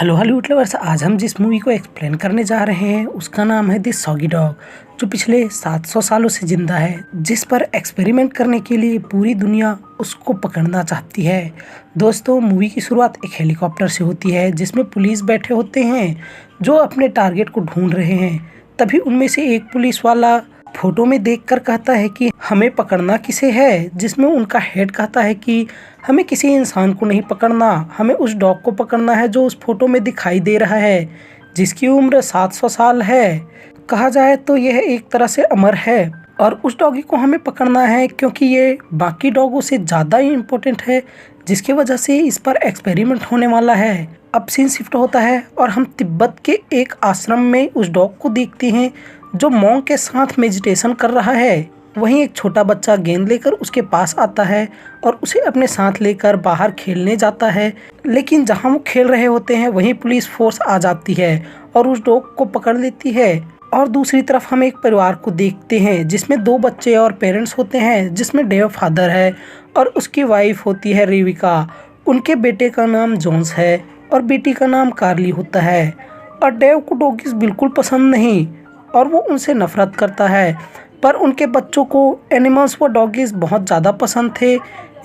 Hello Hollywood lovers, आज हम जिस मूवी को एक्सप्लेन करने जा रहे हैं उसका नाम है द सॉगी डॉग, जो पिछले 700 सालों से जिंदा है, जिस पर एक्सपेरिमेंट करने के लिए पूरी दुनिया उसको पकड़ना चाहती है। दोस्तों, मूवी की शुरुआत एक हेलीकॉप्टर से होती है जिसमें पुलिस बैठे होते हैं जो अपने टारगेट को ढूंढ रहे हैं। तभी उनमें से एक पुलिस वाला फोटो में देखकर कहता है कि हमें पकड़ना किसे है, जिसमें उनका हेड कहता है कि हमें किसी इंसान को नहीं पकड़ना, हमें उस डॉग को पकड़ना है जो उस फोटो में दिखाई दे रहा है, जिसकी उम्र 700 साल है। कहा जाए तो यह एक तरह से अमर है और उस डॉगी को हमें पकड़ना है क्योंकि ये बाकी डॉगों से ज़्यादा ही इम्पोर्टेंट है, जिसकी वजह से इस पर एक्सपेरिमेंट होने वाला है। अब सीन शिफ्ट होता है और हम तिब्बत के एक आश्रम में उस डॉग को देखते हैं जो मॉन्क के साथ मेडिटेशन कर रहा है। वहीं एक छोटा बच्चा गेंद लेकर उसके पास आता है और उसे अपने साथ लेकर बाहर खेलने जाता है, लेकिन जहां वो खेल रहे होते हैं वहीं पुलिस फोर्स आ जाती है और उस डॉग को पकड़ लेती है। और दूसरी तरफ हम एक परिवार को देखते हैं जिसमें 2 बच्चे और पेरेंट्स होते हैं, जिसमें डेव फादर है और उसकी वाइफ होती है रेविका। उनके बेटे का नाम जोन्स है और बेटी का नाम कार्ली होता है। और डेव को डॉगीज बिल्कुल पसंद नहीं और वो उनसे नफरत करता है, पर उनके बच्चों को एनिमल्स व डॉगीज बहुत ज़्यादा पसंद थे।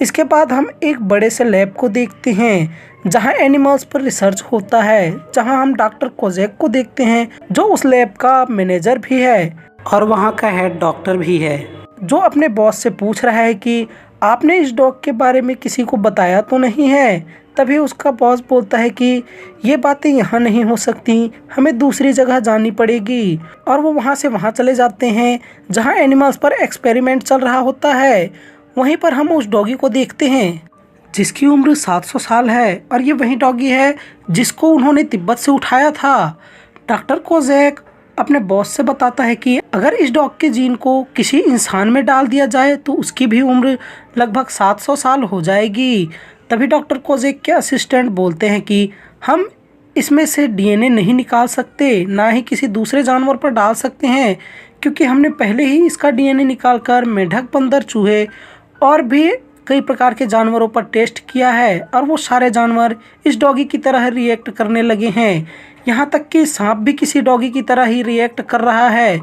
इसके बाद हम एक बड़े से लैब को देखते हैं जहां एनिमल्स पर रिसर्च होता है, जहां हम डॉक्टर कोजेक को देखते हैं जो उस लैब का मैनेजर भी है और वहां का हेड डॉक्टर भी है, जो अपने बॉस से पूछ रहा है कि आपने इस डॉग के बारे में किसी को बताया तो नहीं है। तभी उसका बॉस बोलता है कि ये बातें यहाँ नहीं हो सकती, हमें दूसरी जगह जानी पड़ेगी। और वो वहाँ से वहाँ चले जाते हैं जहाँ एनिमल्स पर एक्सपेरिमेंट चल रहा होता है। वहीं पर हम उस डॉगी को देखते हैं जिसकी उम्र 700 साल है और ये वही डॉगी है जिसको उन्होंने तिब्बत से उठाया था। डॉक्टर कोजेक अपने बॉस से बताता है कि अगर इस डॉग के जीन को किसी इंसान में डाल दिया जाए तो उसकी भी उम्र लगभग 700 साल हो जाएगी। तभी डॉक्टर कोजेक के असिस्टेंट बोलते हैं कि हम इसमें से डीएनए नहीं निकाल सकते, ना ही किसी दूसरे जानवर पर डाल सकते हैं, क्योंकि हमने पहले ही इसका डीएनए निकालकर मेंढक, बंदर, चूहे और भी कई प्रकार के जानवरों पर टेस्ट किया है और वो सारे जानवर इस डॉगी की तरह रिएक्ट करने लगे हैं। यहाँ तक कि सांप भी किसी डॉगी की तरह ही रिएक्ट कर रहा है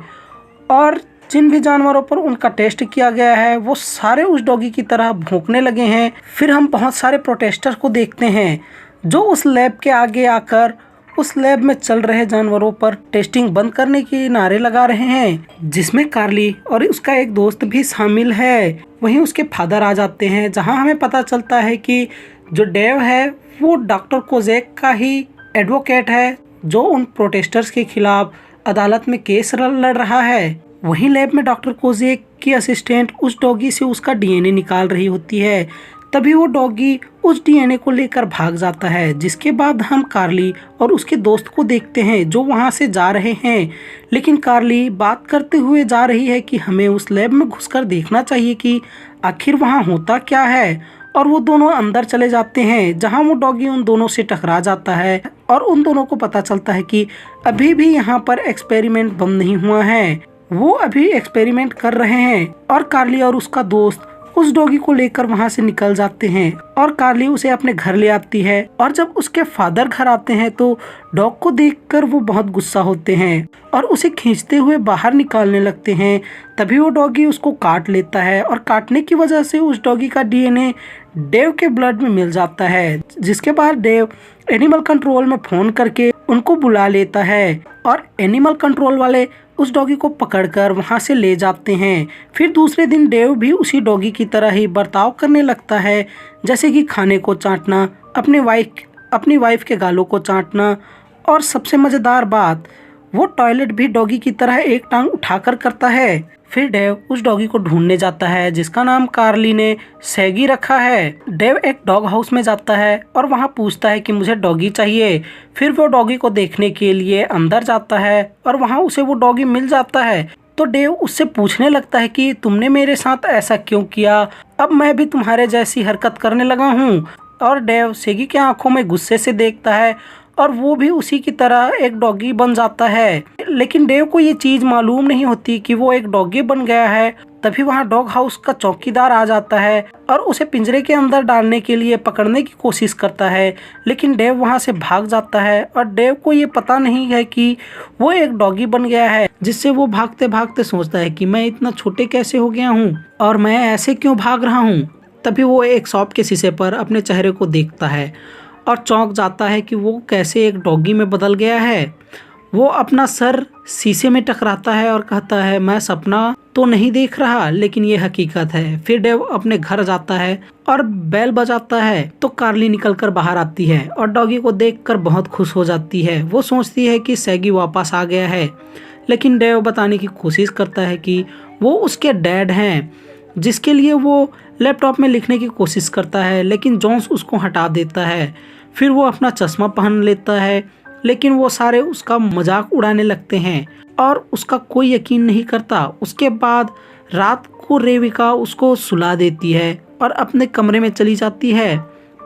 और जिन भी जानवरों पर उनका टेस्ट किया गया है वो सारे उस डॉगी की तरह भौंकने लगे हैं। फिर हम बहुत सारे प्रोटेस्टर को देखते हैं जो उस लैब के आगे आकर उस लैब में चल रहे जानवरों पर टेस्टिंग बंद करने के नारे लगा रहे हैं, जिसमें कार्ली और उसका एक दोस्त भी शामिल है। वहीं उसके फादर आ जाते हैं, जहां हमें पता चलता है कि जो डेव है वो डॉक्टर कोजेक का ही एडवोकेट है जो उन प्रोटेस्टर्स के खिलाफ अदालत में केस लड़ रहा है। वहीं लैब में डॉक्टर कोजेक की असिस्टेंट उस डॉगी से उसका डीएनए निकाल रही होती है। तभी वो डॉगी उस डीएनए को लेकर भाग जाता है, जिसके बाद हम कार्ली और उसके दोस्त को देखते हैं जो वहां से जा रहे हैं। लेकिन कार्ली बात करते हुए जा रही है कि हमें उस लैब में घुसकर देखना चाहिए कि आखिर वहां होता क्या है। और वो दोनों अंदर चले जाते हैं जहां वो डॉगी उन दोनों से टकरा जाता है और उन दोनों को पता चलता है कि अभी भी यहाँ पर एक्सपेरिमेंट बंद नहीं हुआ है, वो अभी एक्सपेरिमेंट कर रहे हैं। और कार्ली और उसका दोस्त उस डॉगी को लेकर वहां से निकल जाते हैं और कार्ली उसे अपने घर ले आती है। और जब उसके फादर घर आते हैं तो डॉग को देखकर वो बहुत गुस्सा होते हैं और उसे खींचते हुए बाहर निकालने लगते हैं। तभी वो डॉगी उसको काट लेता है और काटने की वजह से उस डॉगी का डीएनए डेव के ब्लड में मिल जाता है, जिसके बाद डेव एनिमल कंट्रोल में फोन करके उनको बुला लेता है और एनिमल कंट्रोल वाले उस डॉगी को पकड़कर वहां से ले जाते हैं। फिर दूसरे दिन डेव भी उसी डॉगी की तरह ही बर्ताव करने लगता है, जैसे कि खाने को चाटना, अपनी वाइफ के गालों को चाटना, और सबसे मज़ेदार बात, वो टॉयलेट भी डॉगी की तरह एक टांग उठाकर करता है। फिर डेव उस डॉगी को ढूंढने जाता है जिसका नाम कार्ली ने सैगी रखा है। डेव एक डॉग हाउस में जाता है और वहां पूछता है कि मुझे डॉगी चाहिए। फिर वो डॉगी को देखने के लिए अंदर जाता है और वहां उसे वो डॉगी मिल जाता है। तो डेव उससे पूछने लगता है कि तुमने मेरे साथ ऐसा क्यों किया, अब मैं भी तुम्हारे जैसी हरकत करने लगा हूँ। और डेव सैगी के आंखों में गुस्से से देखता है और वो भी उसी की तरह एक डॉगी बन जाता है। लेकिन डेव को ये चीज मालूम नहीं होती कि वो एक डॉगी बन गया है। तभी वहाँ डॉग हाउस का चौकीदार आ जाता है और उसे पिंजरे के अंदर डालने के लिए पकड़ने की कोशिश करता है, लेकिन डेव वहाँ से भाग जाता है और डेव को ये पता नहीं है कि वो एक डॉगी बन गया है, जिससे वो भागते भागते सोचता है कि मैं इतना छोटे कैसे हो गया हूँ और मैं ऐसे क्यों भाग रहा हूँ। तभी वो एक शॉप के शीशे पर अपने चेहरे को देखता है और चौंक जाता है कि वो कैसे एक डॉगी में बदल गया है। वो अपना सर शीशे में टकराता है और कहता है, मैं सपना तो नहीं देख रहा, लेकिन ये हकीकत है। फिर डेव अपने घर जाता है और बेल बजाता है तो कार्ली निकलकर बाहर आती है और डॉगी को देखकर बहुत खुश हो जाती है। वो सोचती है कि सैगी वापस आ गया है, लेकिन डेव बताने की कोशिश करता है कि वो उसके डैड हैं, जिसके लिए वो लैपटॉप में लिखने की कोशिश करता है, लेकिन जोन्स उसको हटा देता है। फिर वो अपना चश्मा पहन लेता है, लेकिन वो सारे उसका मजाक उड़ाने लगते हैं और उसका कोई यकीन नहीं करता। उसके बाद रात को रेविका उसको सुला देती है और अपने कमरे में चली जाती है।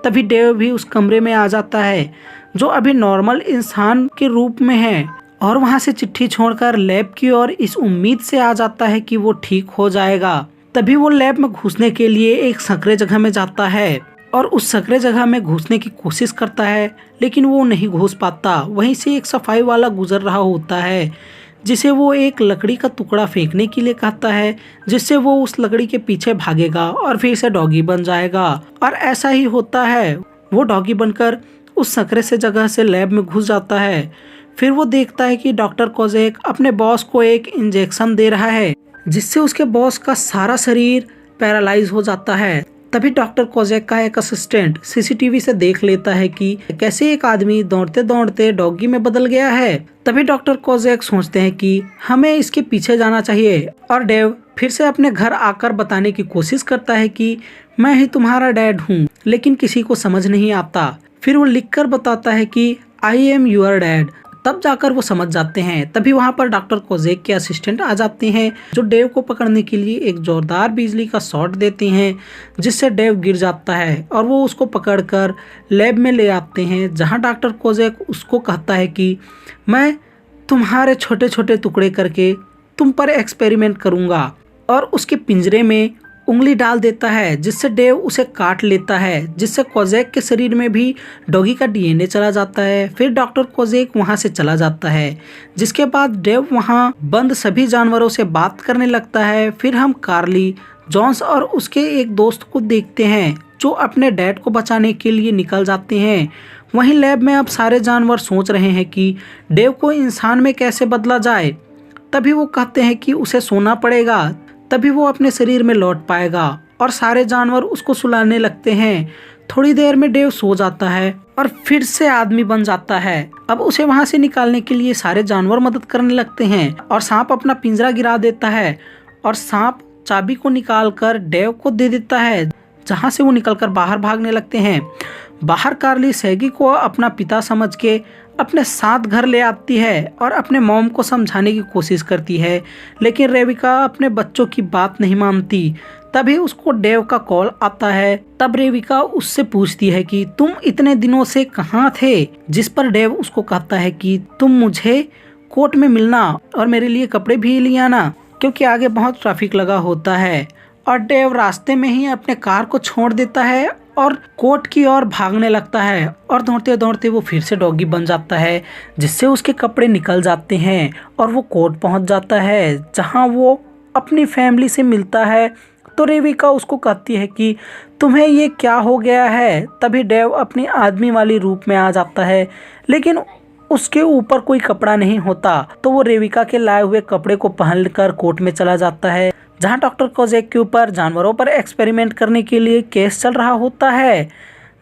तभी डेव भी उस कमरे में आ जाता है, जो अभी नॉर्मल इंसान के रूप में है, और वहाँ से चिट्ठी छोड़कर लैब की ओर इस उम्मीद से आ जाता है कि वो ठीक हो जाएगा। तभी वो लैब में घुसने के लिए एक संकरे जगह में जाता है और उस संकरे जगह में घुसने की कोशिश करता है, लेकिन वो नहीं घुस पाता। वहीं से एक सफाई वाला गुजर रहा होता है, जिसे वो एक लकड़ी का टुकड़ा फेंकने के लिए कहता है, जिससे वो उस लकड़ी के पीछे भागेगा और फिर से डॉगी बन जाएगा। और ऐसा ही होता है, वो डॉगी बनकर उस संकरे से जगह से लैब में घुस जाता है। फिर वो देखता है कि डॉक्टर कोजेक अपने बॉस को एक इंजेक्शन दे रहा है, जिससे उसके बॉस का सारा शरीर पैरालाइज हो जाता है। तभी डॉक्टर कोजेक का एक असिस्टेंट सीसीटीवी से देख लेता है कि कैसे एक आदमी दौड़ते दौड़ते डॉगी में बदल गया है। तभी डॉक्टर कोजेक सोचते हैं कि हमें इसके पीछे जाना चाहिए, और डेव फिर से अपने घर आकर बताने की कोशिश करता है कि मैं ही तुम्हारा डैड हूँ, लेकिन किसी को समझ नहीं आता। फिर वो लिखकर बताता है कि आई एम यूर डैड। तब जाकर वो समझ जाते हैं। तभी वहाँ पर डॉक्टर कोजेक के असिस्टेंट आ जाते हैं, जो डेव को पकड़ने के लिए एक जोरदार बिजली का शॉट देते हैं, जिससे डेव गिर जाता है और वो उसको पकड़कर लैब में ले आते हैं, जहाँ डॉक्टर कोजेक उसको कहता है कि मैं तुम्हारे छोटे छोटे टुकड़े करके तुम पर एक्सपेरिमेंट करूँगा, और उसके पिंजरे में उंगली डाल देता है, जिससे डेव उसे काट लेता है, जिससे कोजेक के शरीर में भी डॉगी का डीएनए चला जाता है। फिर डॉक्टर कोजेक वहां से चला जाता है, जिसके बाद डेव वहां बंद सभी जानवरों से बात करने लगता है। फिर हम कार्ली, जॉन्स और उसके एक दोस्त को देखते हैं, जो अपने डैड को बचाने के लिए निकल जाते हैं। वहीं लैब में अब सारे जानवर सोच रहे हैं कि डेव को इंसान में कैसे बदला जाए। तभी वो कहते हैं कि उसे सोना पड़ेगा, तभी वो अपने शरीर में लौट पाएगा, और सारे जानवर उसको सुलाने लगते हैं। थोड़ी देर में डेव सो जाता है और फिर से आदमी बन जाता है। अब उसे वहां से निकालने के लिए सारे जानवर मदद करने लगते हैं, और सांप अपना पिंजरा गिरा देता है और सांप चाबी को निकालकर डेव को दे देता है, जहां से वो निकलकर बाहर भागने लगते हैं। बाहर कार्ली सैगी को अपना पिता समझ के अपने साथ घर ले आती है और अपने मॉम को समझाने की कोशिश करती है, लेकिन रेविका अपने बच्चों की बात नहीं मानती। तभी उसको डेव का कॉल आता है। तब रेविका उससे पूछती है कि तुम इतने दिनों से कहाँ थे, जिस पर डेव उसको कहता है कि तुम मुझे कोर्ट में मिलना और मेरे लिए कपड़े भी ले आना, क्योंकि आगे बहुत ट्रैफिक लगा होता है। और डेव रास्ते में ही अपने कार को छोड़ देता है और कोर्ट की ओर भागने लगता है, और दौड़ते दौड़ते वो फिर से डॉगी बन जाता है, जिससे उसके कपड़े निकल जाते हैं और वो कोर्ट पहुंच जाता है, जहां वो अपनी फैमिली से मिलता है। तो रेविका उसको कहती है कि तुम्हें ये क्या हो गया है। तभी डेव अपनी आदमी वाली रूप में आ जाता है, लेकिन उसके ऊपर कोई कपड़ा नहीं होता। तो वो रेविका के लाए हुए कपड़े को पहनकर कोर्ट में चला जाता है, जहां डॉक्टर कोजेक के ऊपर जानवरों पर एक्सपेरिमेंट करने के लिए केस चल रहा होता है।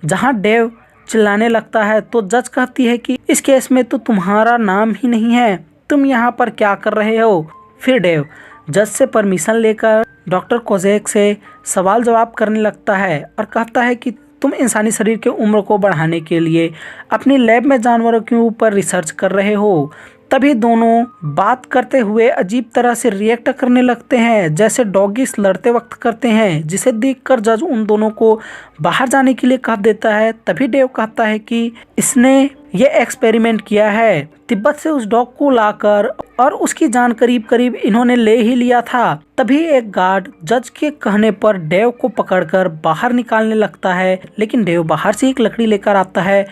जहां डेव चिल्लाने लगता है तो जज कहती है कि इस केस में तो तुम्हारा नाम ही नहीं है, तुम यहाँ पर क्या कर रहे हो। फिर डेव जज से परमिशन लेकर डॉक्टर कोजेक से सवाल जवाब करने लगता है और कहता है कि तुम इंसानी शरीर की उम्र को बढ़ाने के लिए अपनी लैब में जानवरों के ऊपर रिसर्च कर रहे हो। तभी दोनों बात करते हुए अजीब तरह से रिएक्ट करने लगते हैं, जैसे डॉगीज लड़ते वक्त करते हैं, जिसे देखकर जज उन दोनों को बाहर जाने के लिए कह देता है। तभी डेव कहता है कि इसने ये एक्सपेरिमेंट किया है, तिब्बत से उस डॉग को लाकर, और उसकी जान करीब करीब इन्होंने ले ही लिया था। तभी एक गार्ड जज के कहने पर डेव को पकड़कर बाहर निकालने लगता है, लेकिन डेव बाहर से एक लकड़ी लेकर आता है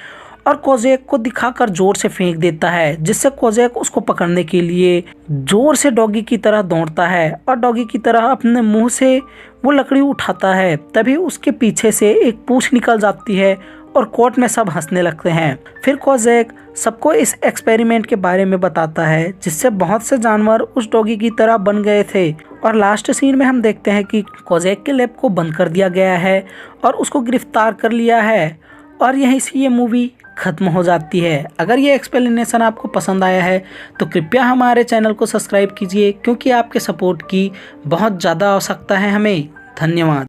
और कोजेक को दिखाकर जोर से फेंक देता है, जिससे कोजेक उसको पकड़ने के लिए जोर से डॉगी की तरह दौड़ता है और डॉगी की तरह अपने मुंह से वो लकड़ी उठाता है। तभी उसके पीछे से एक पूंछ निकल जाती है और कोर्ट में सब हंसने लगते हैं। फिर कोजेक सबको इस एक्सपेरिमेंट के बारे में बताता है, जिससे बहुत से जानवर उस डॉगी की तरह बन गए थे। और लास्ट सीन में हम देखते हैं कि कोजेक के लैब को बंद कर दिया गया है और उसको गिरफ्तार कर लिया है, और यहीं से ये मूवी खत्म हो जाती है। अगर ये एक्सप्लेनेशन आपको पसंद आया है तो कृपया हमारे चैनल को सब्सक्राइब कीजिए, क्योंकि आपके सपोर्ट की बहुत ज़्यादा आवश्यकता है हमें। धन्यवाद।